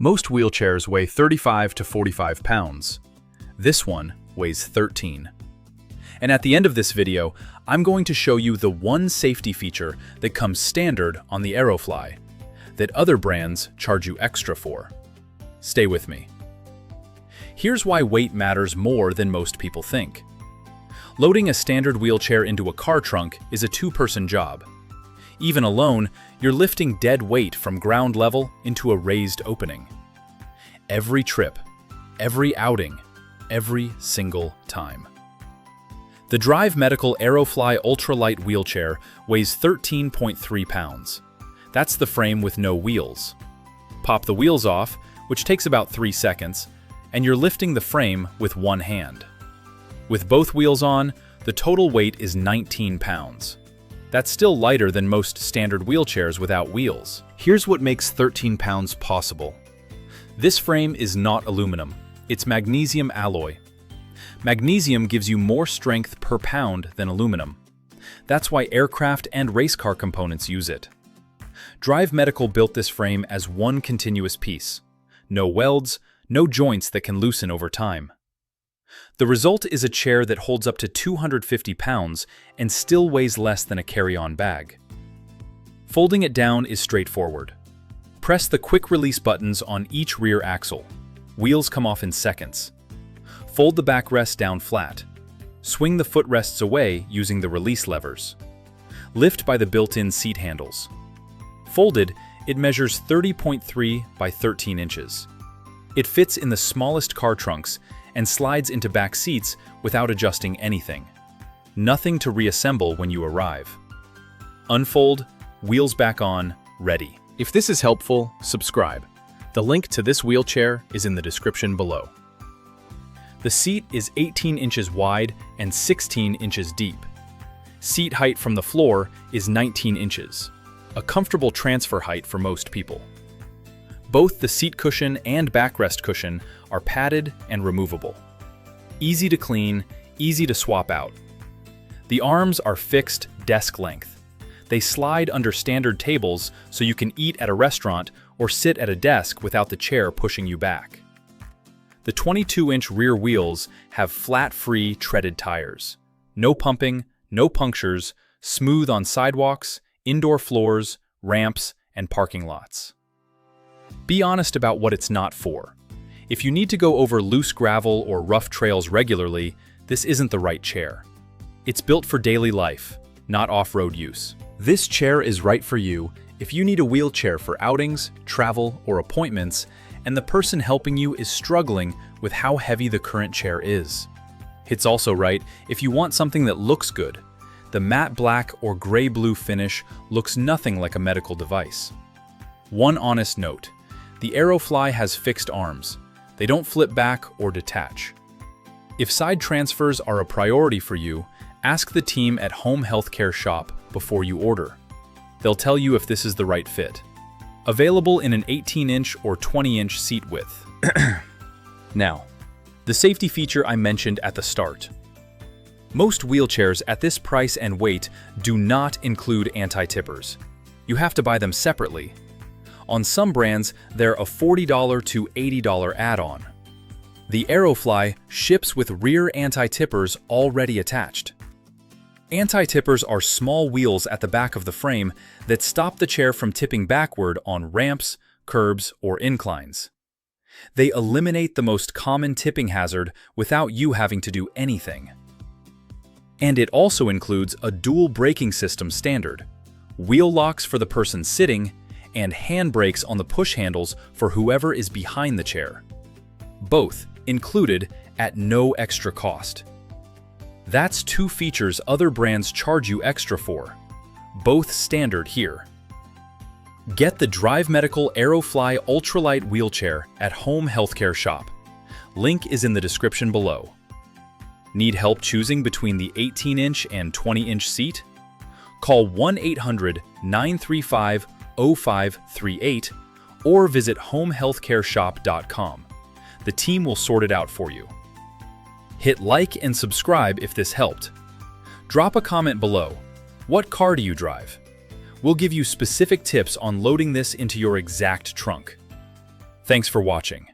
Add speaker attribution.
Speaker 1: Most wheelchairs weigh 35 to 45 pounds. This one weighs 13. And at the end of this video, I'm going to show you the one safety feature that comes standard on the Aerofly, that other brands charge you extra for. Stay with me. Here's why weight matters more than most people think. Loading a standard wheelchair into a car trunk is a two-person job. Even alone, you're lifting dead weight from ground level into a raised opening. Every trip, every outing, every single time. The Drive Medical Aerofly Ultralight wheelchair weighs 13.3 pounds. That's the frame with no wheels. Pop the wheels off, which takes about 3 seconds, and you're lifting the frame with one hand. With both wheels on, the total weight is 19 pounds. That's still lighter than most standard wheelchairs without wheels. Here's what makes 13 pounds possible. This frame is not aluminum, it's magnesium alloy. Magnesium gives you more strength per pound than aluminum. That's why aircraft and race car components use it. Drive Medical built this frame as one continuous piece. No welds, no joints that can loosen over time. The result is a chair that holds up to 250 pounds and still weighs less than a carry-on bag. Folding it down is straightforward. Press the quick release buttons on each rear axle. Wheels come off in seconds. Fold the backrest down flat. Swing the footrests away using the release levers. Lift by the built-in seat handles. Folded, it measures 30.3 by 13 inches. It fits in the smallest car trunks and slides into back seats without adjusting anything. Nothing to reassemble when you arrive. Unfold, wheels back on, ready. If this is helpful, subscribe. The link to this wheelchair is in the description below. The seat is 18 inches wide and 16 inches deep. Seat height from the floor is 19 inches, a comfortable transfer height for most people. Both the seat cushion and backrest cushion are padded and removable. Easy to clean, easy to swap out. The arms are fixed desk length. They slide under standard tables so you can eat at a restaurant or sit at a desk without the chair pushing you back. The 22-inch rear wheels have flat-free treaded tires. No pumping, no punctures, smooth on sidewalks, indoor floors, ramps, and parking lots. Be honest about what it's not for. If you need to go over loose gravel or rough trails regularly, this isn't the right chair. It's built for daily life, not off-road use. This chair is right for you if you need a wheelchair for outings, travel, or appointments, and the person helping you is struggling with how heavy the current chair is. It's also right if you want something that looks good. The matte black or gray-blue finish looks nothing like a medical device. One honest note. The Aerofly has fixed arms. They don't flip back or detach. If side transfers are a priority for you, ask the team at Home Healthcare Shoppe before you order. They'll tell you if this is the right fit. Available in an 18-inch or 20-inch seat width. Now, the safety feature I mentioned at the start. Most wheelchairs at this price and weight do not include anti-tippers. You have to buy them separately. On some brands, they're a $40 to $80 add-on. The Aerofly ships with rear anti-tippers already attached. Anti-tippers are small wheels at the back of the frame that stop the chair from tipping backward on ramps, curbs, or inclines. They eliminate the most common tipping hazard without you having to do anything. And it also includes a dual braking system standard, wheel locks for the person sitting, and hand brakes on the push handles for whoever is behind the chair. Both included at no extra cost. That's two features other brands charge you extra for, both standard here. Get the Drive Medical Aerofly Ultralight wheelchair at Home Healthcare Shoppe. Link is in the description below. Need help choosing between the 18-inch and 20-inch seat? Call 1-800-935-0538 or visit homehealthcareshoppe.com. The team will sort it out for you. Hit like and subscribe if this helped. Drop a comment below. What car do you drive? We'll give you specific tips on loading this into your exact trunk. Thanks for watching.